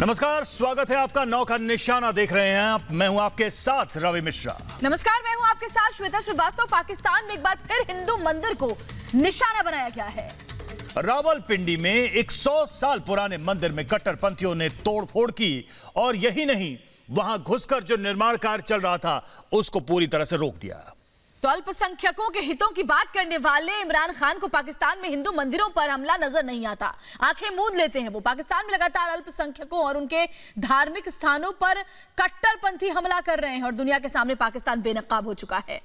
नमस्कार, स्वागत है आपका। नौ का निशाना देख रहे हैं आप। मैं हूं आपके साथ रवि मिश्रा। नमस्कार, मैं हूं आपके साथ श्वेता श्रीवास्तव। पाकिस्तान में एक बार फिर हिंदू मंदिर को निशाना बनाया गया है। रावलपिंडी में एक 100 साल पुराने मंदिर में कट्टरपंथियों ने तोड़फोड़ की और यही नहीं, वहां घुसकर जो निर्माण कार्य चल रहा था उसको पूरी तरह से रोक दिया। तो अल्पसंख्यकों के हितों की बात करने वाले इमरान खान को पाकिस्तान में हिंदू मंदिरों पर हमला नजर नहीं आता। आंखें मूंद लेते हैं वो। पाकिस्तान में लगातार अल्पसंख्यकों और उनके धार्मिक स्थानों पर कट्टरपंथी हमला कर रहे हैं और दुनिया के सामने पाकिस्तान बेनकाब हो चुका है।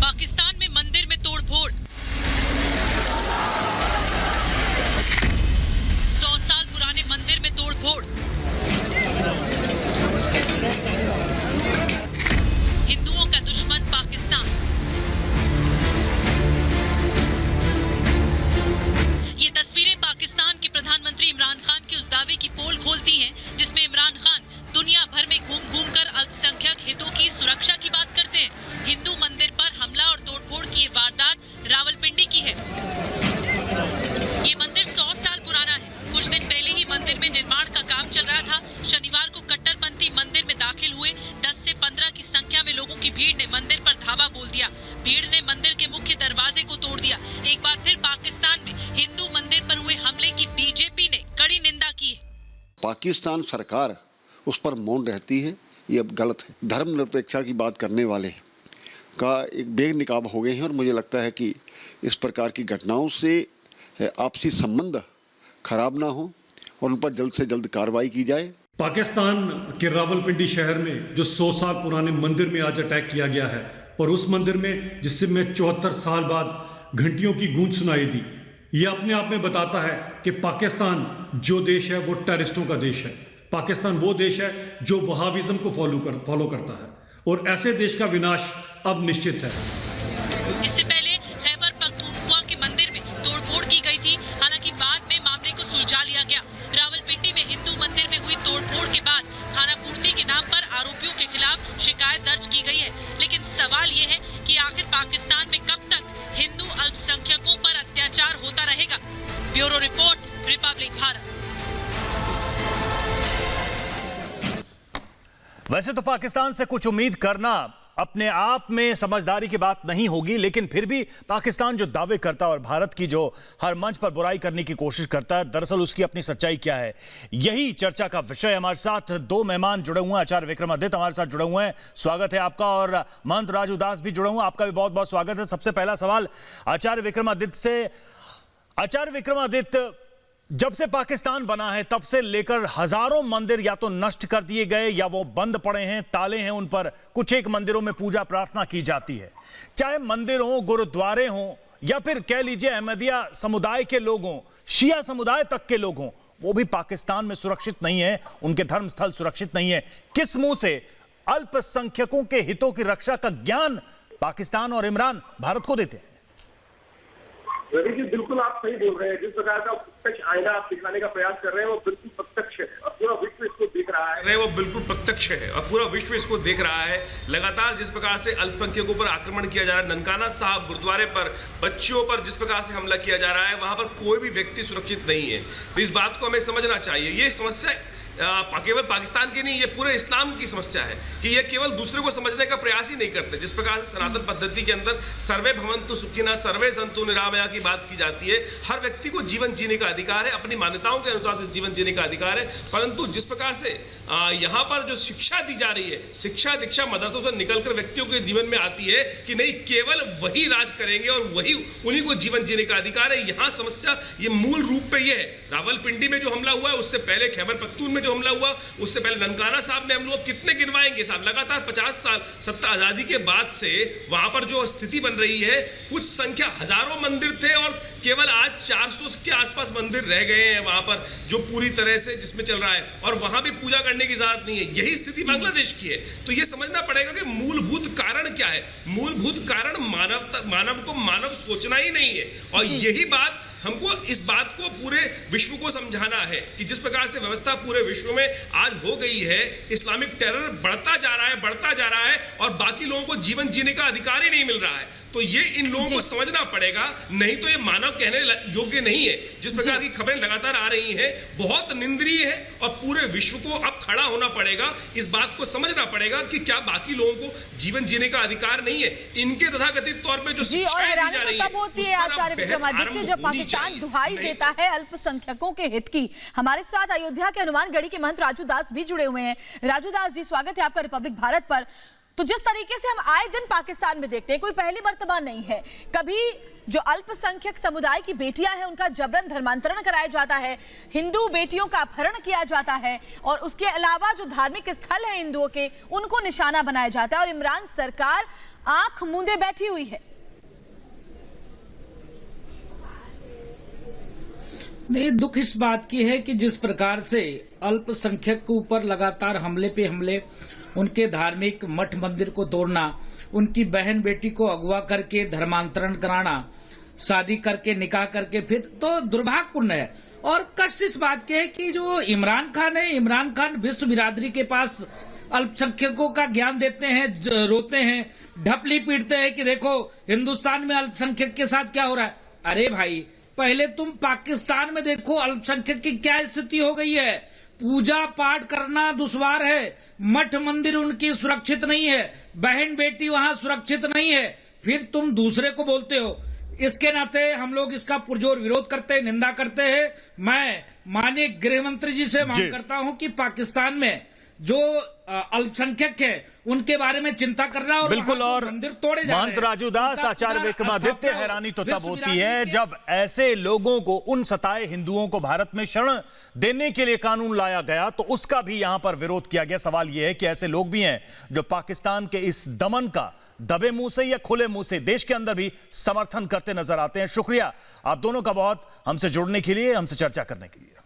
पाकिस्तान में मंदिर में तोड़फोड़, 100 साल पुराने मंदिर में तोड़फोड़, हिंदुओं का दुश्मन पाकिस्तान। ये तस्वीरें पाकिस्तान के प्रधानमंत्री इमरान खान के उस दावे की पोल खोलती हैं जिसमें इमरान खान दुनिया भर में घूम कर अल्पसंख्यक हितों की सुरक्षा की बात करते हैं। हिंदू मंदिर पर हमला और तोड़फोड़ की वारदात रावलपिंडी की है। ये मंदिर 100 साल पुराना है। कुछ दिन पहले ही मंदिर में निर्माण का काम चल रहा था। शनिवार को कट्टरपंथी मंदिर में दाखिल हुए। 10 से 15 की संख्या में लोगों की भीड़ ने मंदिर पर धावा बोल दिया। भीड़ ने मंदिर के मुख्य दरवाजे को तोड़ दिया। एक बार फिर पाकिस्तान में हिंदू मंदिर पर हुए हमले की बीजेपी ने कड़ी निंदा की है। पाकिस्तान सरकार उस पर मौन रहती है, ये अब गलत है। धर्मनिरपेक्षता की बात करने वाले का एक बेनकाब हो गए हैं और मुझे लगता है कि इस प्रकार की घटनाओं से आपसी संबंध खराब ना हो और उन पर जल्द से जल्द कार्रवाई की जाए। पाकिस्तान के रावलपिंडी शहर में जो 100 साल पुराने मंदिर में आज अटैक किया गया है और उस मंदिर में जिसमें 74 साल बाद घंटियों की गूंज सुनाई दी, ये अपने आप में बताता है कि पाकिस्तान जो देश है वो टेररिस्टों का देश है। पाकिस्तान वो देश है जो वहाबिज्म को फॉलो करता है और ऐसे देश का विनाश अब निश्चित है। इससे पहले खैबर पख्तूनख्वा के मंदिर में तोड़फोड़ की गई थी। हालांकि बाद में मामले को सुलझा लिया गया। रावलपिंडी में हिंदू मंदिर में हुई तोड़फोड़ के बाद खानापूर्ति के नाम पर आरोपियों के खिलाफ शिकायत दर्ज की गई है। लेकिन सवाल ये है कि आखिर पाकिस्तान में कब तक हिंदू अल्पसंख्यकों पर अत्याचार होता रहेगा। Bureau report, Republic Bharat. वैसे तो पाकिस्तान से कुछ उम्मीद करना अपने आप में समझदारी की बात नहीं होगी, लेकिन फिर भी पाकिस्तान जो दावे करता है और भारत की जो हर मंच पर बुराई करने की कोशिश करता है, दरअसल उसकी अपनी सच्चाई क्या है, यही चर्चा का विषय। हमारे साथ दो मेहमान जुड़े हुए हैं। आचार्य विक्रमादित्य हमारे साथ जुड़े हुए हैं, स्वागत है आपका। और महंत राजू दास भी जुड़े हुए हैं, आपका भी बहुत बहुत स्वागत है। सबसे पहला सवाल आचार्य विक्रमादित्य से। आचार्य विक्रमादित्य, जब से पाकिस्तान बना है तब से लेकर हजारों मंदिर या तो नष्ट कर दिए गए या वो बंद पड़े हैं, ताले हैं उन पर। कुछ एक मंदिरों में पूजा प्रार्थना की जाती है, चाहे मंदिर हो, गुरुद्वारे हो, या फिर कह लीजिए अहमदिया समुदाय के लोग हों, शिया समुदाय तक के लोग हों, वो भी पाकिस्तान में सुरक्षित नहीं है, उनके धर्म स्थल सुरक्षित नहीं है। किस मुंह से अल्पसंख्यकों के हितों की रक्षा का ज्ञान पाकिस्तान और इमरान भारत को देते हैं? रवि जी, बिल्कुल आप सही बोल रहे हैं। जिस प्रकार का प्रत्यक्ष आईना आप दिखाने का प्रयास कर रहे हैं वो बिल्कुल प्रत्यक्ष है और पूरा विश्व इसको देख रहा है। वो बिल्कुल प्रत्यक्ष है और पूरा विश्व इसको देख रहा है। लगातार जिस प्रकार से अल्पसंख्यकों पर आक्रमण किया जा रहा है, ननकाना साहब गुरुद्वारे पर बच्चियों पर जिस प्रकार से हमला किया जा रहा है, वहां पर कोई भी व्यक्ति सुरक्षित नहीं है। तो इस बात को हमें समझना चाहिए। ये समस्या केवल पाकिस्तान की नहीं, ये पूरे इस्लाम की समस्या है कि ये केवल दूसरे को समझने का प्रयास ही नहीं करते। जिस प्रकार से सनातन पद्धति के अंदर सर्वे भवन्तु सुखिनः सर्वे सन्तु निरामया की बात की जाती है। हर व्यक्ति को जीवन जीने का अधिकार है, अपनी मान्यताओं के अनुसार से जीवन जीने का अधिकार है। परंतु जिस प्रकार से यहाँ पर जो शिक्षा दी जा रही है, शिक्षा दीक्षा मदरसों से निकलकर व्यक्तियों के जीवन में आती है कि नहीं, केवल वही राज करेंगे और वही उन्हीं को जीवन जीने का अधिकार है। यहाँ समस्या ये मूल रूप पे ये है। रावलपिंडी में जो हमला हुआ है, उससे पहले खैबर पख्तून में जो हमला हुआ, उससे पहले ननकाना साहब में हम लोग कितने गिनवाएंगे साहब। लगातार 50 साल सत्ता आजादी के बाद से वहां पर जो स्थिति बन रही है, कुछ संख्या हजारों मंदिर थे और केवल आज 400 के आसपास मंदिर रह गए हैं वहां पर, जो पूरी तरह से जिसमें चल रहा है और वहां भी पूजा करने की इजाजत नहीं है। यही स्थिति बांग्लादेश की है। तो यह समझना पड़ेगा कि मूलभूत कारण क्या है। मूलभूत कारण मानव को मानव सोचना ही नहीं है और यही बात हमको इस बात को पूरे विश्व को समझाना है कि जिस प्रकार से व्यवस्था पूरे विश्व में आज हो गई है, इस्लामिक टेरर बढ़ता जा रहा है और बाकी लोगों को जीवन जीने का अधिकार ही नहीं मिल रहा है। तो ये इन लोगों को समझना पड़ेगा, नहीं तो ये मानव कहने योग्य नहीं है। जिस प्रकार की खबरें लगातार आ रही हैं बहुत निंदनीय है और पूरे विश्व को अब खड़ा होना पड़ेगा, इस बात को समझना पड़ेगा कि क्या बाकी लोगों को जीवन जीने का अधिकार नहीं है। इनके तथाकथित तौर पे जो शिक्षाएं दी जा रही तब होती है आचार्य विक्रमादित्य जब पाकिस्तान दुहाई देता है अल्पसंख्यकों के हित की। हमारे साथ अयोध्या के हनुमानगढ़ी के महंत राजू दास भी जुड़े हुए हैं। राजू दास जी, स्वागत है आपका रिपब्लिक भारत पर। तो जिस तरीके से हम आए दिन पाकिस्तान में देखते हैं, कोई पहली मर्तबा नहीं है, कभी जो अल्पसंख्यक समुदाय की बेटियां हैं उनका जबरन धर्मांतरण कराया जाता है, हिंदू बेटियों का अपहरण किया जाता है और उसके अलावा जो धार्मिक स्थल है हिंदुओं के उनको निशाना बनाया जाता है और इमरान सरकार आंख मूंदे बैठी हुई है। नहीं, दुख इस बात की है कि जिस प्रकार से अल्पसंख्यक के ऊपर लगातार हमले पे हमले, उनके धार्मिक मठ मंदिर को तोड़ना, उनकी बहन बेटी को अगवा करके धर्मांतरण कराना, शादी करके निकाह करके, फिर तो दुर्भाग्यपूर्ण है। और कष्ट इस बात के है कि जो इमरान खान है, इमरान खान विश्व बिरादरी के पास अल्पसंख्यकों का ज्ञान देते हैं, रोते हैं, ढपली पीटते हैं कि देखो हिंदुस्तान में अल्पसंख्यक के साथ क्या हो रहा है। अरे भाई, पहले तुम पाकिस्तान में देखो अल्पसंख्यक की क्या स्थिति हो गई है। पूजा पाठ करना दुश्वार है, मठ मंदिर उनकी सुरक्षित नहीं है, बहन बेटी वहां सुरक्षित नहीं है, फिर तुम दूसरे को बोलते हो। इसके नाते हम लोग इसका पुरजोर विरोध करते हैं, निंदा करते हैं। मैं माननीय गृह मंत्री जी से मांग करता हूं कि पाकिस्तान में जो अल्पसंख्यक है उनके बारे में चिंता करना और बिल्कुल। और मंदिर तोड़े जा रहे हैं। महंत राजू दास, आचार्य विक्रमादित्य, हैरानी तो तब होती है जब ऐसे लोगों को, उन सताए हिंदुओं को भारत में शरण देने के लिए कानून लाया गया तो उसका भी यहां पर विरोध किया गया। सवाल यह है कि ऐसे लोग भी हैं जो पाकिस्तान के इस दमन का दबे मुंह से या खुले मुंह से देश के अंदर भी समर्थन करते नजर आते हैं। शुक्रिया आप दोनों का बहुत, हमसे जुड़ने के लिए, हमसे चर्चा करने के लिए।